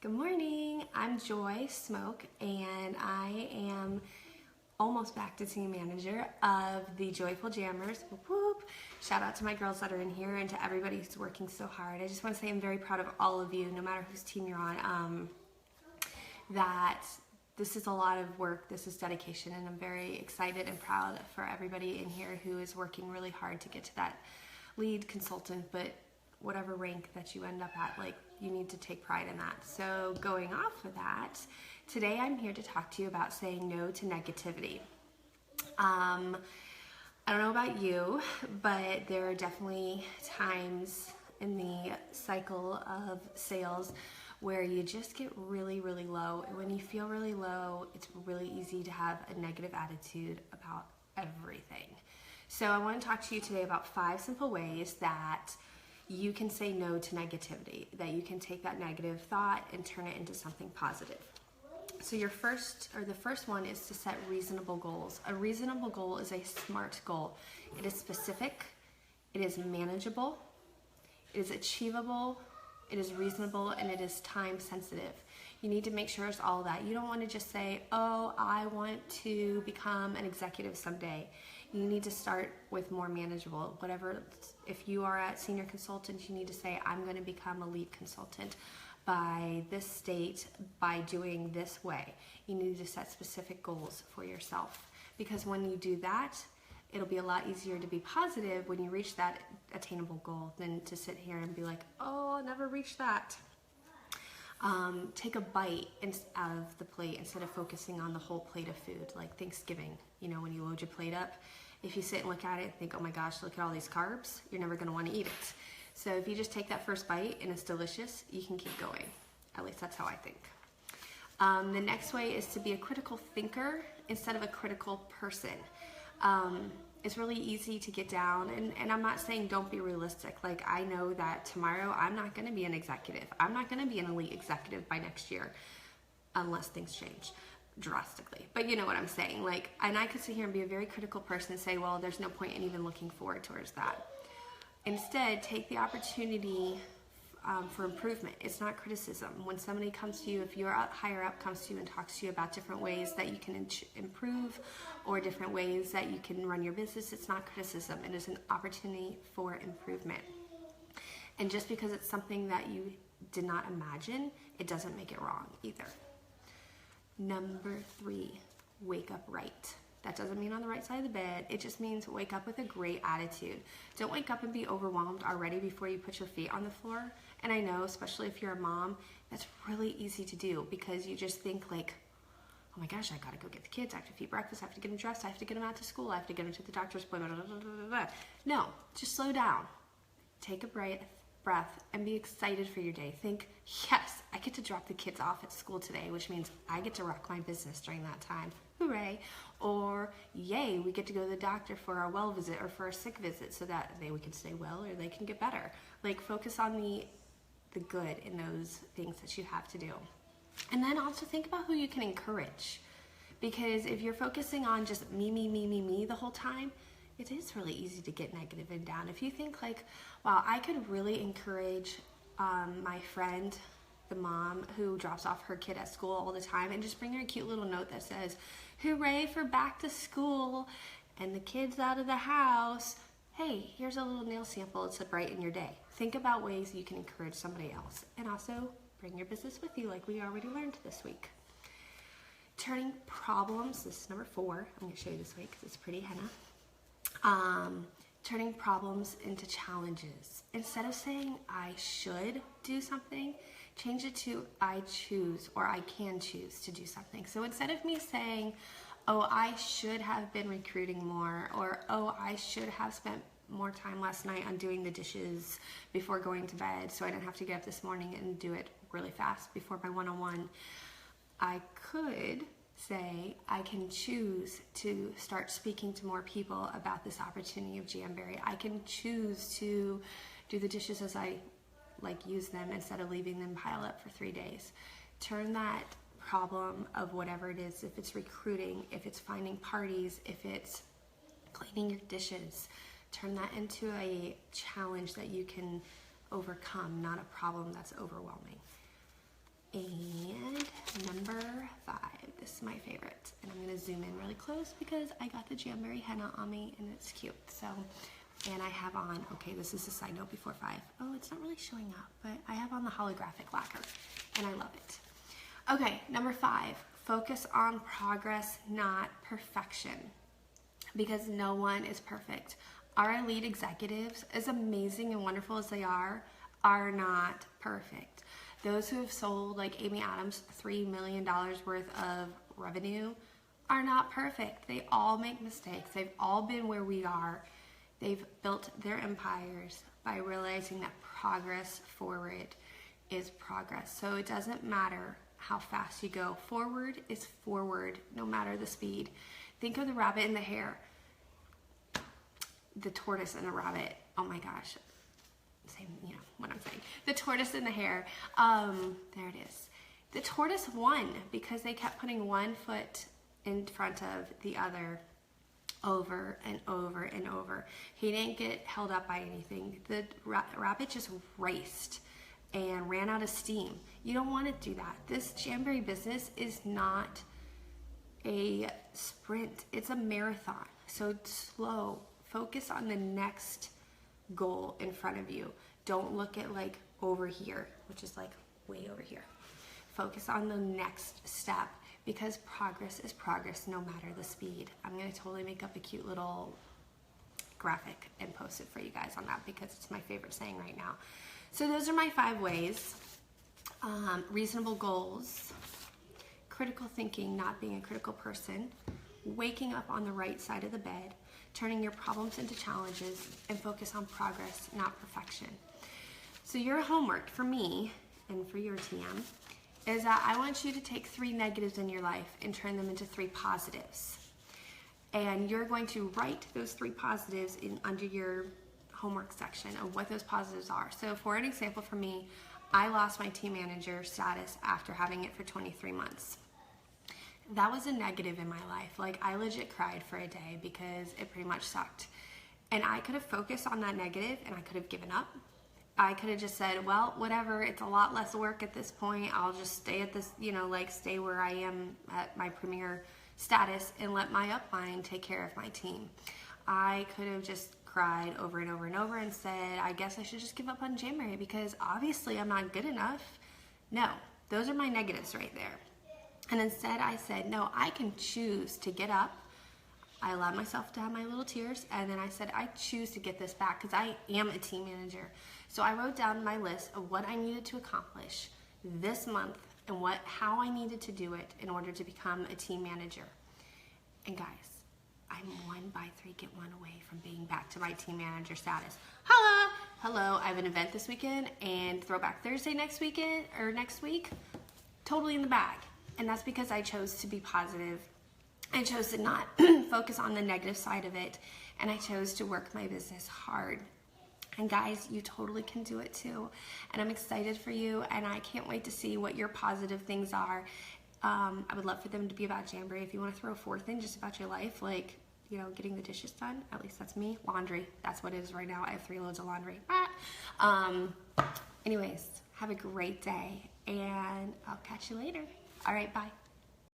Good morning, I'm Joy Smoak, and I am almost back to team manager of the Joyful Jammers. Whoop, whoop. Shout out to my girls that are in here and to everybody who's working so hard. I just want to say I'm very proud of all of you, no matter whose team you're on, that this is a lot of work, this is dedication, and I'm very excited and proud for everybody in here who is working really hard to get to that lead consultant, but whatever rank that you end up at, like, you need to take pride in that. So going off of that, today I'm here to talk to you about saying no to negativity. I don't know about you, but there are definitely times in the cycle of sales where you just get really, really low. And when you feel really low, it's really easy to have a negative attitude about everything. So I want to talk to you today about 5 simple ways that you can say no to negativity, that you can take that negative thought and turn it into something positive. So the first one is to set reasonable goals. A reasonable goal is a SMART goal. It is specific, it is manageable, it is achievable, it is reasonable, and it is time sensitive. You need to make sure it's all that. You don't want to just say, oh, I want to become an executive someday. You need to start with more manageable. Whatever, if you are at senior consultant, you need to say, I'm going to become a lead consultant by this date, by doing this way. You need to set specific goals for yourself, because when you do that, it'll be a lot easier to be positive when you reach that attainable goal than to sit here and be like, oh, I'll never reach that. Take a bite out of the plate instead of focusing on the whole plate of food. Like Thanksgiving, you know, when you load your plate up, if you sit and look at it and think, oh my gosh, look at all these carbs, you're never going to want to eat it. So if you just take that first bite and it's delicious, you can keep going. At least that's how I think. The next way is to be a critical thinker instead of a critical person. It's really easy to get down, and I'm not saying don't be realistic. Like, I know that tomorrow I'm not going to be an executive. I'm not going to be an elite executive by next year unless things change drastically. But you know what I'm saying. Like, and I could sit here and be a very critical person and say, well, there's no point in even looking forward towards that. Instead, take the opportunity for improvement. It's not criticism. When somebody comes to you, if you're higher up comes to you and talks to you about different ways that you can improve or different ways that you can run your business, it's not criticism. It is an opportunity for improvement. And just because it's something that you did not imagine, it doesn't make it wrong either. Number 3, wake up right. That doesn't mean on the right side of the bed. It just means wake up with a great attitude. Don't wake up and be overwhelmed already before you put your feet on the floor. And I know, especially if you're a mom, that's really easy to do because you just think like, oh my gosh, I gotta go get the kids. I have to feed breakfast. I have to get them dressed. I have to get them out to school. I have to get them to the doctor's appointment. Blah, blah, blah, blah. No, just slow down. Take a breath and be excited for your day. Think, yes, I get to drop the kids off at school today, which means I get to rock my business during that time. Hooray. Or yay, we get to go to the doctor for our well visit or for a sick visit so that we can stay well or they can get better. Like, focus on the good in those things that you have to do. And then also think about who you can encourage. Because if you're focusing on just me the whole time, it is really easy to get negative and down. If you think like, wow, I could really encourage my friend, the mom who drops off her kid at school all the time, and just bring her a cute little note that says, hooray for back to school and the kids out of the house. Hey, here's a little nail sample to brighten your day. Think about ways you can encourage somebody else, and also bring your business with you like we already learned this week. Turning problems, this is number 4. I'm going to show you this way because it's pretty henna. Turning problems into challenges. Instead of saying I should do something, change it to I choose or I can choose to do something. So instead of me saying, oh, I should have been recruiting more, or oh, I should have spent more time last night on doing the dishes before going to bed so I didn't have to get up this morning and do it really fast before my one-on-one, I could say I can choose to start speaking to more people about this opportunity of Jamberry. I can choose to do the dishes as I use them instead of leaving them pile up for 3 days. Turn that problem of whatever it is, if it's recruiting, if it's finding parties, if it's cleaning your dishes, turn that into a challenge that you can overcome, not a problem that's overwhelming. And number 5, this is my favorite. And I'm gonna zoom in really close because I got the Jamberry henna on me and it's cute. So, and I have on, okay, this is a side note before 5. Oh, it's not really showing up, but I have on the holographic lacquer and I love it. Okay, number 5, focus on progress, not perfection, because no one is perfect. Our elite executives, as amazing and wonderful as they are not perfect. Those who have sold, like Amy Adams, $3 million worth of revenue are not perfect. They all make mistakes. They've all been where we are. They've built their empires by realizing that progress forward is progress. So it doesn't matter how fast you go. Forward is forward, no matter the speed. Think of the rabbit and the hare. The tortoise and the rabbit. Oh my gosh. Same, you know what I'm saying. The tortoise and the hare. There it is. The tortoise won because they kept putting one foot in front of the other over and over and over. He didn't get held up by anything. The rabbit just raced and ran out of steam. You don't want to do that. This Jamberry business is not a sprint. It's a marathon. So slow. Focus on the next goal in front of you. Don't look at like over here, which is like way over here. Focus on the next step because progress is progress no matter the speed. I'm going to totally make up a cute little graphic and post it for you guys on that because it's my favorite saying right now. So those are my 5 ways. Reasonable goals, critical thinking, not being a critical person, waking up on the right side of the bed, turning your problems into challenges, and focus on progress, not perfection. So your homework for me and for your TM is that I want you to take 3 negatives in your life and turn them into 3 positives. And you're going to write those 3 positives under your homework section of what those positives are. So for an example for me, I lost my team manager status after having it for 23 months. That was a negative in my life. Like I legit cried for a day because it pretty much sucked. And I could have focused on that negative and I could have given up. I could have just said, well, whatever, it's a lot less work at this point. I'll just stay at this, you know, like stay where I am at my premier status and let my upline take care of my team. I could have just cried over and over and over and said, I guess I should just give up on Jamberry because obviously I'm not good enough. No, those are my negatives right there. And instead I said, no, I can choose to get up. I allowed myself to have my little tears, and then I said, I choose to get this back because I am a team manager. So I wrote down my list of what I needed to accomplish this month and how I needed to do it in order to become a team manager. And guys, I'm 1 by 3 get 1 away from being back to my team manager status. Hello, I have an event this weekend and Throwback Thursday next weekend or next week, totally in the bag. And that's because I chose to be positive. I chose to not focus on the negative side of it, and I chose to work my business hard. And guys, you totally can do it too. And I'm excited for you, and I can't wait to see what your positive things are. I would love for them to be about Jamberry. If you want to throw a 4th in just about your life, like, you know, getting the dishes done, at least that's me. Laundry, that's what it is right now. I have 3 loads of laundry. Anyways, have a great day, and I'll catch you later. All right, bye.